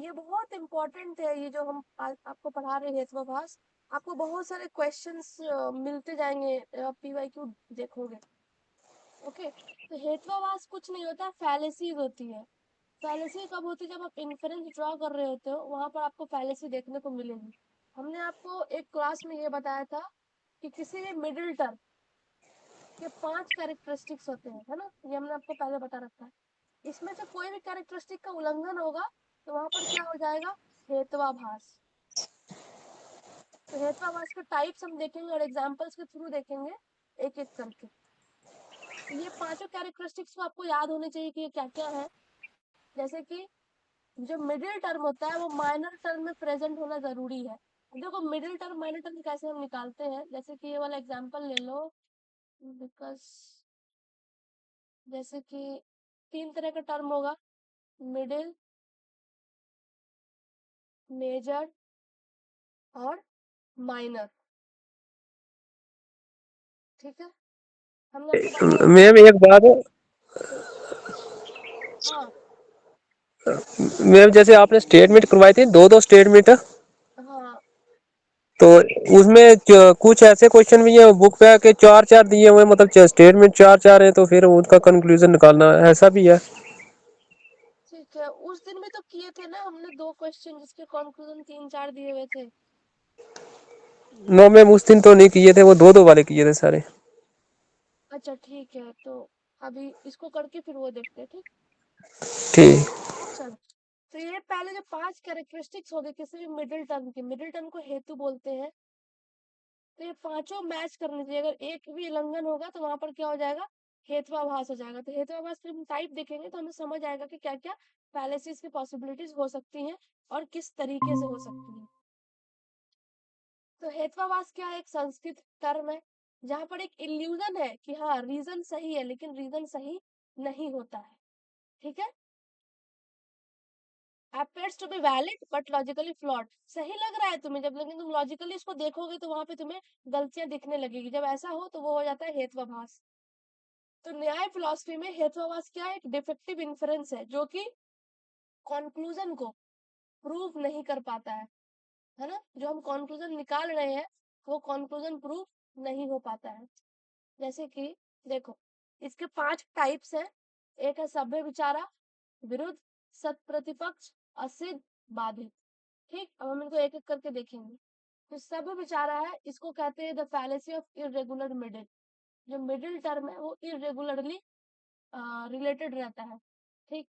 ये बहुत इम्पोर्टेंट है, ये जो हम आज आपको पढ़ा रहे हैं हेत्वाभास। आपको बहुत सारे क्वेश्चंस मिलते जाएंगे, पीवाईक्यू देखोगे। ओके, तो हेत्वाभास कुछ नहीं होता, फैलेसीज होती है। फैलेसी कब होती है? जब आप इन्फेरेंस ड्रॉ कर रहे होते हो, वहां पर आपको फैलेसी देखने को मिलेगी। हमने आपको एक क्लास में ये बताया था कि किसी भी मिडिल टर्म के 5 कैरेक्टरिस्टिक्स होते हैं, है ना? ये हमने आपको पहले बता रखा है। इसमें से कोई भी कैरेक्टरिस्टिक का उल्लंघन होगा तो वहां पर क्या हो जाएगा? हेत्वाभास। तो हेत्वाभास के टाइप्स हम देखेंगे और एग्जांपल्स के थ्रू देखेंगे एक एक करके। तो ये पांचों कैरेक्टरिस्टिक्स को आपको याद होने चाहिए कि ये क्या क्या है। जैसे कि जो मिडिल टर्म होता है वो माइनर टर्म में प्रेजेंट होना जरूरी है। देखो मिडिल टर्म माइनर टर्म कैसे हम निकालते हैं, जैसे कि ये वाला एग्जांपल ले लो। बिकॉज जैसे कि 3 तरह का टर्म होगा, मिडिल, मेजर और माइनर। ठीक है, हमने आपको बता रखा है। मैम एक बात है, हाँ मैम जैसे आपने स्टेटमेंट करवाई थी, दो दो स्टेटमेंट, हाँ, तो उसमें कुछ ऐसे क्वेश्चन भी है बुक पे के चार चार दिए हुए, मतलब स्टेटमेंट चार चार है, तो फिर उनका कंक्लूजन निकालना है, ऐसा भी है। ठीक है। उस दिन भी तो किए थे ना हमने 2 क्वेश्चन जिसके कंक्लूजन 3-4 दिए हुए थे। नो मैम उस दिन तो नहीं किए थे, वो दो दो वाले किए थे सारे। अच्छा ठीक है, तो अभी इसको करके फिर वो देखते हैं, ठीक। ठीक। चलो, तो ये पहले जो 5 कैरेक्टरिस्टिक्स हो गए किसी भी मिडिल टर्म की, मिडिल टर्म को हेतु बोलते हैं। तो ये पांचों मैच करने चाहिए, अगर एक भी उल्लंघन होगा तो वहां पर क्या हो जाएगा? हेत्वाभास हो जाएगा। तो हेत्वाभास के हम टाइप देखेंगे तो हमें समझ आएगा कि क्या क्या फैलेसीज की पॉसिबिलिटीज हो सकती हैं और किस तरीके से हो सकती हैं। तो हेत्वाभास क्या है? एक संस्कृत टर्म है जहां पर एक इल्यूजन है कि हाँ रीजन सही है, लेकिन रीजन सही नहीं होता है। ठीक है, appears to be valid but logically flawed। सही लग रहा है तुम्हें जब, लेकिन तुम लॉजिकली इसको देखोगे तो वहां पे तुम्हें गलतियां दिखने लगेगी। जब ऐसा हो तो वो हो जाता है हेत्वाभास। तो न्याय फिलॉसफी में हेत्वाभास क्या है? एक डिफेक्टिव इन्फरेंस है जो कि कंक्लूजन को प्रूव नहीं कर पाता है ना? जो हम कंक्लूजन निकाल रहे हैं वो कंक्लूजन प्रूव नहीं हो पाता है। जैसे कि देखो, इसके 5 टाइप्स हैं। एक है सभ्य विचारा, विरुद्ध, सत प्रतिपक्ष, असिद्ध, बाधित। ठीक, अब हम इनको एक एक करके देखेंगे। तो सभ्य विचारा है, इसको कहते हैं the fallacy of irregular middle. जो मिडिल टर्म है वो इरेगुलरली रिलेटेड रहता है। ठीक,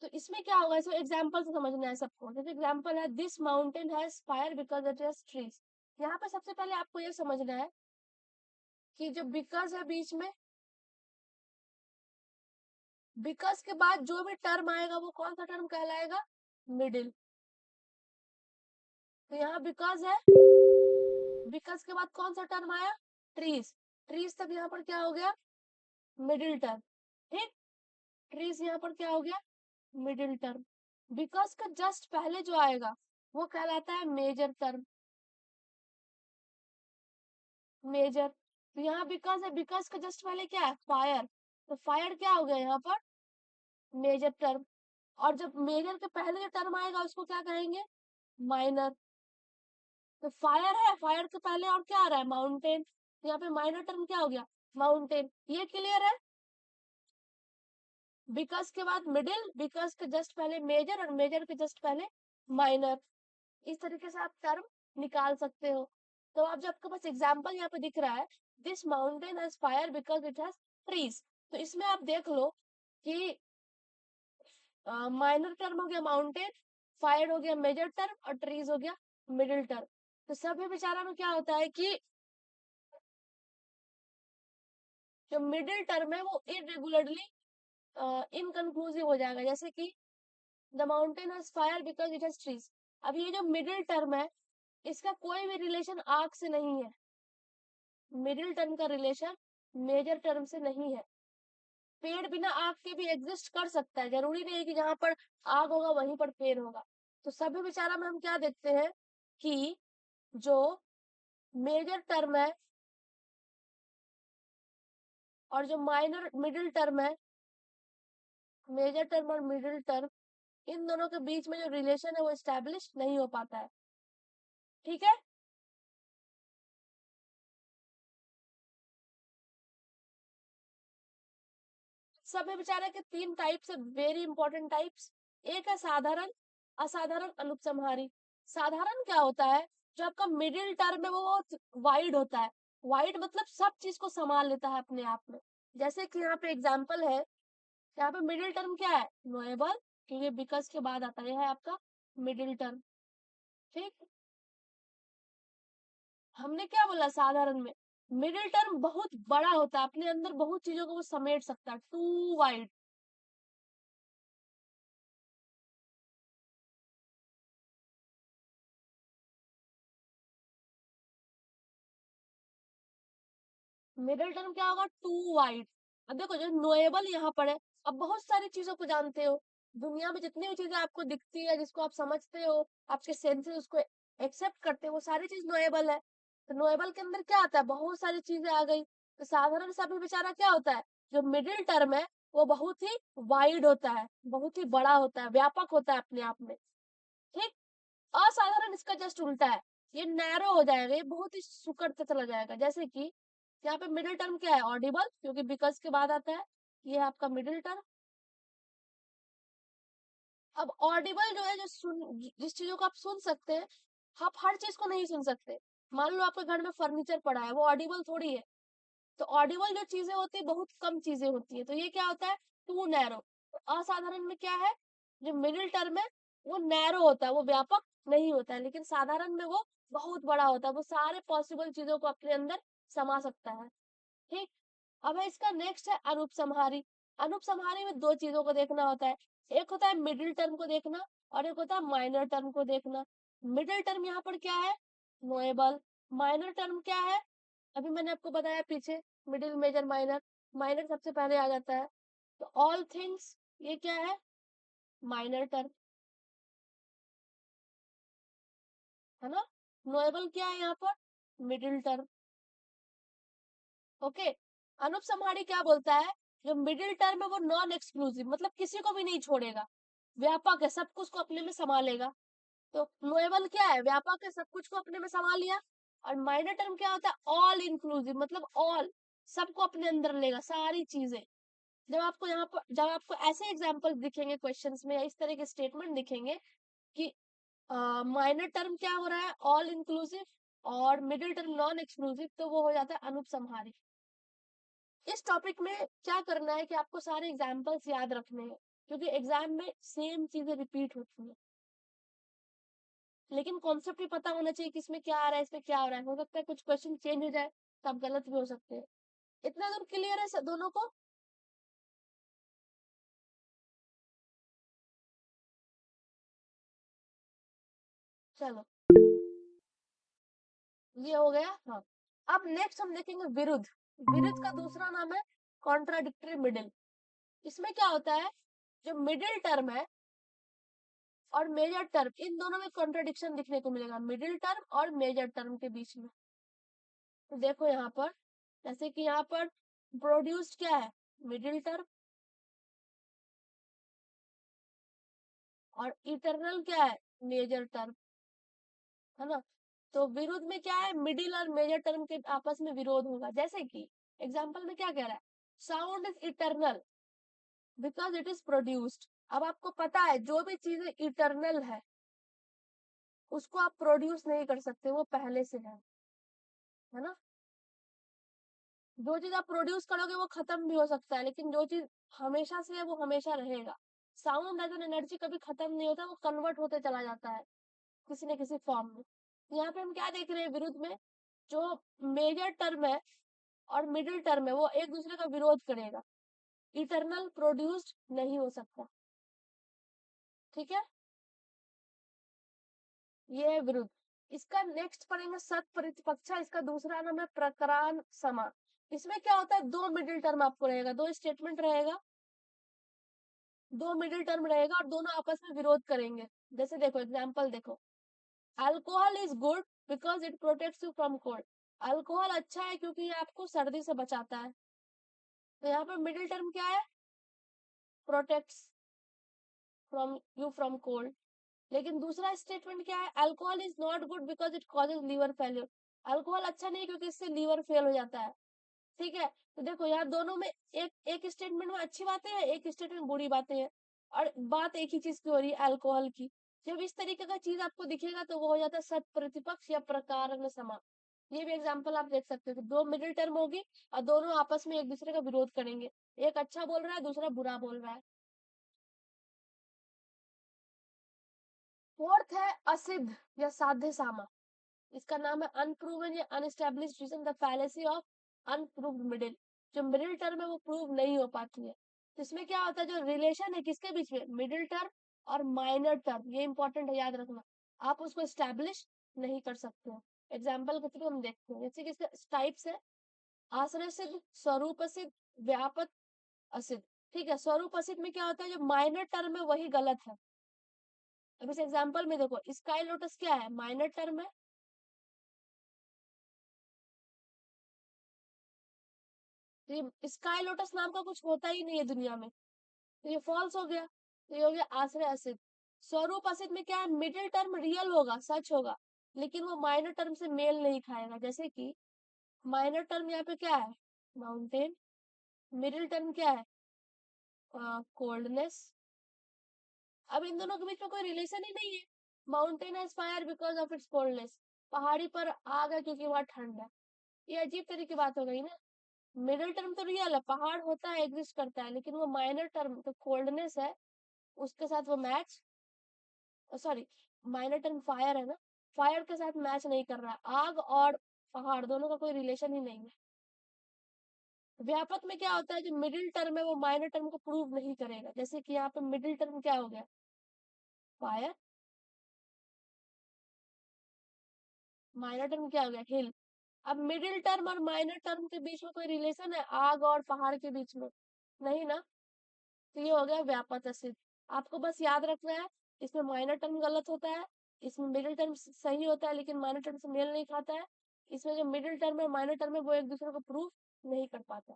तो इसमें क्या होगा, इसमें एग्जांपल से समझना है सबको। जैसे एग्जांपल है this mountain has fire because it has trees. यहाँ पे सबसे पहले आपको ये समझना है कि जो बिकॉज है बीच में, बिकॉज के बाद जो भी टर्म आएगा वो कौन सा टर्म कहलाएगा? मिडिल। तो यहाँ बिकॉज है, बिकॉज के बाद कौन सा टर्म आया? ट्रीज। ट्रीज तक यहाँ पर क्या हो गया? Middle term. ठीक, ट्रीज यहाँ पर क्या हो गया? Middle term. बिकॉज का जस्ट पहले जो आएगा वो कहलाता है मेजर टर्म, मेजर। तो यहाँ बिकॉज है, बिकॉज का जस्ट पहले क्या है? फायर। तो फायर क्या हो गया यहाँ पर? Major term. और जब मेजर के पहले जो टर्म आएगा उसको क्या कहेंगे? माइनर। तो फायर है, फायर के पहले और क्या आ रहा है? माउंटेन। यहाँ पे माइनर टर्म क्या हो गया? माउंटेन। ये क्लियर है? बिकॉज के बाद मिडिल, बिकॉज के जस्ट पहले मेजर और मेजर के जस्ट पहले माइनर। इस तरीके से आप टर्म निकाल सकते हो। तो आप जो आपके पास एग्जाम्पल यहाँ पे दिख रहा है, this mountain has fire because it has trees. तो इसमें आप देख लो कि माइनर टर्म हो गया माउंटेन, फायर हो गया मेजर टर्म और ट्रीज हो गया मिडिल टर्म। तो सभ्य विचारा में क्या होता है कि जो मिडिल टर्म है वो इरेगुलरली इनकंक्लूसिव हो जाएगा। जैसे कि the mountain has fire because it has trees. अब ये जो मिडिल टर्म है इसका कोई भी रिलेशन आग से नहीं है। मिडिल टर्म का रिलेशन मेजर टर्म से नहीं है। पेड़ बिना आग के भी एग्जिस्ट कर सकता है, जरूरी नहीं है कि जहां पर आग होगा वहीं पर पेड़ होगा। तो सभ्य विचारा में हम क्या देखते हैं कि जो मेजर टर्म है और जो माइनर मिडिल टर्म है, मेजर टर्म और मिडिल टर्म, इन दोनों के बीच में जो रिलेशन है वो एस्टेब्लिश नहीं हो पाता है। ठीक है, सब है बेचारे के तीन टाइप्स है, वेरी इंपॉर्टेंट टाइप्स। एक है साधारण, असाधारण, अनुपसंहारी। साधारण क्या होता है, जो आपका मिडिल टर्म है वो वाइड होता है। वाइड मतलब सब चीज को संभाल लेता है अपने आप में। जैसे कि यहाँ पे एग्जाम्पल है, यहाँ पे मिडिल टर्म क्या है, नोएबल, क्योंकि बिकॉज के बाद आता है, यह है आपका मिडिल टर्म। ठीक, हमने क्या बोला साधारण में, मिडिल टर्म बहुत बड़ा होता है, अपने अंदर बहुत चीजों को वो समेट सकता है, टू वाइड। मिडिल टर्म क्या होगा, टू वाइड। अब देखो जो नोएबल यहाँ पर है, अब बहुत सारी चीजों को जानते हो, दुनिया में जितनी भी चीजें आपको दिखती है, जिसको आप समझते हो, आपके सेंसेस उसको एक्सेप्ट करते हो, वो सारी चीज नोएबल है। तो नोएबल के अंदर क्या आता है, बहुत सारी चीजें आ गई। तो साधारण सा भी बेचारा क्या होता है, जो मिडिल टर्म है वो बहुत ही वाइड होता है, बहुत ही बड़ा होता है, व्यापक होता है अपने आप में। ठीक, असाधारण इसका जस्ट उल्टा है, ये नैरो हो जाएगा, ये बहुत ही सुकड़ता चला जाएगा। जैसे कि यहाँ पे मिडिल टर्म क्या है, ऑडिबल, क्योंकि बिकॉज के बाद आता है, ये है आपका मिडिल टर्म। अब ऑडिबल जो है, जो सुन, जिस चीजों को आप सुन सकते हैं, आप हर चीज को नहीं सुन सकते। मान लो आपके घर में फर्नीचर पड़ा है, वो ऑडिबल थोड़ी है। तो ऑडिबल जो चीजें होती है बहुत कम चीजें होती है, तो ये क्या होता है, टू नैरो। तो असाधारण में क्या है, जो मिडिल टर्म है वो नैरो होता है, वो व्यापक नहीं होता है, लेकिन साधारण में वो बहुत बड़ा होता है, वो सारे पॉसिबल चीजों को अपने अंदर समा सकता है। ठीक, अब है इसका नेक्स्ट है अनुपसंहारी। अनुपसंहारी में दो चीजों को देखना होता है, एक होता है मिडिल टर्म को देखना, और एक होता है माइनर टर्म को देखना। मिडिल टर्म यहाँ पर क्या है, नोएबल। माइनर टर्म क्या है, अभी मैंने आपको बताया पीछे, मिडिल, मेजर, माइनर। माइनर सबसे पहले आ जाता है, तो ऑल थिंग्स, ये क्या है, माइनर टर्म, है ना। नोएबल क्या है यहाँ पर, मिडिल टर्म। ओके, अनुपसंहारी क्या बोलता है, जो मिडिल टर्म है वो नॉन एक्सक्लूसिव, मतलब किसी को भी नहीं छोड़ेगा, व्यापक है, सब कुछ को अपने में संभालेगा। तो नोएबल क्या है, व्यापक है, सब कुछ को अपने में संभाल लिया। और माइनर टर्म क्या होता है, ऑल इंक्लूसिव, मतलब ऑल, सबको अपने अंदर लेगा, सारी चीजें। जब आपको यहाँ पर, जब आपको ऐसे एग्जांपल दिखेंगे क्वेश्चंस में, या इस तरह के स्टेटमेंट दिखेंगे कि माइनर टर्म क्या हो रहा है, ऑल इंक्लूसिव, और मिडिल टर्म नॉन एक्सक्लूसिव, तो वो हो जाता है अनुपसंहारी। इस टॉपिक में क्या करना है कि आपको सारे एग्जाम्पल्स याद रखने हैं, क्योंकि एग्जाम में सेम चीजें रिपीट होती हैं, लेकिन कॉन्सेप्ट भी पता होना चाहिए कि इसमें क्या आ रहा है, इसमें क्या हो रहा है। हो सकता है कुछ क्वेश्चन चेंज हो जाए, तो आप गलत भी हो सकते हैं। इतना दूर क्लियर है दोनों को। चलो, ये हो गया, हाँ। अब नेक्स्ट हम देखेंगे विरुद्ध। विरुद्ध का दूसरा नाम है कॉन्ट्राडिक्टरी मिडिल। इसमें क्या होता है, जो मिडिल टर्म है और मेजर टर्म, इन दोनों में कॉन्ट्रडिक्शन दिखने को मिलेगा, मिडिल टर्म और मेजर टर्म के बीच में। तो देखो यहाँ पर, जैसे कि यहाँ पर प्रोड्यूस्ड क्या है, मिडिल टर्म, और इटरनल क्या है, मेजर टर्म, है ना। तो विरोध में क्या है, मिडिल और मेजर टर्म के आपस में विरोध होगा। जैसे कि एग्जाम्पल में क्या कह रहा है, sound is eternal because it is produced. अब आपको पता है जो भी चीजें इटरनल है उसको आप प्रोड्यूस नहीं कर सकते, वो पहले से है ना। जो चीज आप प्रोड्यूस करोगे वो खत्म भी हो सकता है, लेकिन जो चीज हमेशा से है वो हमेशा रहेगा। साउंड एज एन एनर्जी कभी खत्म नहीं होता, वो कन्वर्ट होते चला जाता है किसी न किसी फॉर्म में। यहाँ पे हम क्या देख रहे हैं विरुद्ध में, जो मेजर टर्म है और मिडिल टर्म है वो एक दूसरे का विरोध करेगा, इटरनल प्रोड्यूस्ड नहीं हो सकता। ठीक है, ये है विरुद्ध। इसका नेक्स्ट पढ़ेंगे सत प्रतिपक्षा, इसका दूसरा नाम है प्रकरण समा। इसमें क्या होता है, दो मिडिल टर्म आपको रहेगा, दो स्टेटमेंट रहेगा, दो मिडिल टर्म रहेगा, और दोनों आपस में विरोध करेंगे। जैसे देखो एग्जाम्पल देखो, alcohol is good because it protects you from cold. Alcohol अच्छा है क्योंकि ये आपको सर्दी से बचाता है। तो यहाँ पर मिडिल टर्म क्या है, प्रोटेक्ट्स। From cold. लेकिन दूसरा स्टेटमेंट क्या है, alcohol is not good because it causes liver failure. Alcohol अच्छा नहीं क्योंकि इससे लीवर फेल हो जाता है। ठीक है, तो देखो यहाँ दोनों में एक एक स्टेटमेंट में अच्छी बातें हैं, एक स्टेटमेंट में बुरी बातें हैं, और बात एक ही चीज की हो रही है, अल्कोहल की। जब इस तरीके का चीज आपको दिखेगा तो वो हो जाता है सत प्रतिपक्ष या प्रकार समा। ये भी एग्जाम्पल आप देख सकते हो कि दो मिडिल टर्म होगी और दोनों आपस में एक दूसरे का विरोध करेंगे, एक अच्छा बोल रहा है, दूसरा बुरा बोल रहा है। फोर्थ है असिद्ध या साध्य सामा। इसका नाम है अनप्रूवन या unestablished reason, the fallacy of unproved middle. जो मिडिल टर्म है वो प्रूव नहीं हो पाती है। तो इसमें क्या होता है, जो रिलेशन है किसके बीच में, मिडिल टर्म और माइनर टर्म, ये इंपॉर्टेंट है, याद रखना। आप उसको एस्टेब्लिश नहीं कर सकते हो। एग्जाम्पल के थ्रू हम देखते हैं, जैसे कि इसके टाइप्स है, आश्रय सिद्ध, स्वरूप सिद्ध, व्यापक असिद्ध। ठीक है, स्वरूप असिद्ध में क्या होता है, जो माइनर टर्म है वही गलत है। अब इस एग्जाम्पल में देखो, स्काई लोटस क्या है, माइनर टर्म है। तो ये स्काई लोटस नाम का कुछ होता ही नहीं है दुनिया में, तो ये फॉल्स हो गया। तो ये हो गया आश्रय असिद्ध। स्वरूप असिद्ध में क्या है, मिडिल टर्म रियल होगा, सच होगा, लेकिन वो माइनर टर्म से मेल नहीं खाएगा। जैसे कि माइनर टर्म यहाँ पे क्या है, माउंटेन। मिडिल टर्म क्या है, कोल्डनेस। अब इन दोनों के बीच में कोई रिलेशन ही नहीं है। Mountain has fire because of its coldness. पहाड़ी पर आग है क्योंकि वहां ठंड है। ये अजीब तरीके की बात हो गई ना। मिडिल टर्म तो रियल है, पहाड़ होता है, एग्जिस्ट करता है, लेकिन वो माइनर टर्म तो कोल्डनेस है, उसके साथ वो match, sorry, minor term fire है ना, फायर के साथ मैच नहीं कर रहा है। आग और पहाड़ दोनों का कोई रिलेशन ही नहीं है। व्यापक में क्या होता है, जो मिडिल टर्म है वो माइनर टर्म को प्रूव नहीं करेगा। जैसे कि यहाँ पे मिडिल टर्म क्या हो गया, फायर, माइनर टर्म क्या हो गया, हिल। अब मिडिल टर्म और माइनर टर्म के बीच में कोई रिलेशन है, आग और पहाड़ के बीच में, नहीं ना। तो ये हो गया व्यापक सिद्ध। आपको बस याद रखना है, इसमें माइनर टर्म गलत होता है, इसमें मिडिल टर्म सही होता है लेकिन माइनर टर्म से मेल नहीं खाता है। इसमें जो मिडिल टर्म है माइनर टर्म है वो एक दूसरे को प्रूव नहीं कर पाता।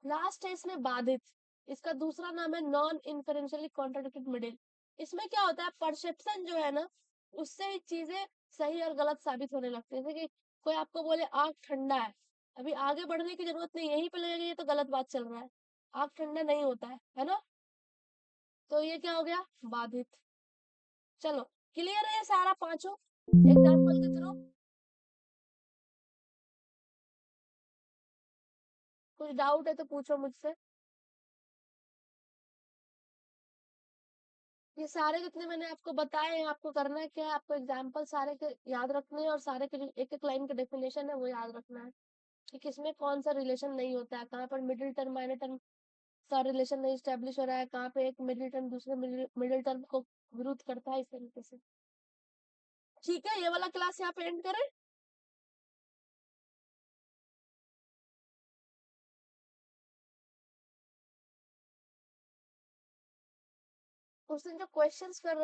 लास्ट है इसमें बाधित। इसका दूसरा नाम है नॉन इन्फरेंशियली कॉन्ट्राडिक्टेड मिडिल। इसमें क्या होता है, परसेप्शन जो है ना, उससे ही चीजें सही और गलत साबित होने लगती है। जैसे कि कोई आपको बोले आग ठंडा है, अभी आगे बढ़ने की जरूरत नहीं, यहीं पे लगेगा ये तो गलत बात चल रहा है, आग ठंडा नहीं होता है ना। तो ये क्या हो गया, बाधित। चलो, क्लियर है ये सारा पांचों एग्जाम्पल के थ्रू। कुछ डाउट है तो पूछो मुझसे। ये सारे जितने मैंने आपको बताए हैं, आपको करना है क्या है, आपको एग्जाम्पल सारे के याद रखने हैं और सारे के एक एक लाइन का डेफिनेशन है वो याद रखना है कि किसमें कौन सा रिलेशन नहीं होता है, कहाँ पर मिडिल टर्म माइनर टर्म का रिलेशन नहीं स्टेब्लिश हो रहा है, कहाँ पे एक मिडिल टर्म दूसरे मिडिल टर्म को विरोध करता है, इस तरीके से। ठीक है, ये वाला क्लास यहाँ पे एंड करें। उस दिन जो क्वेश्चंस कर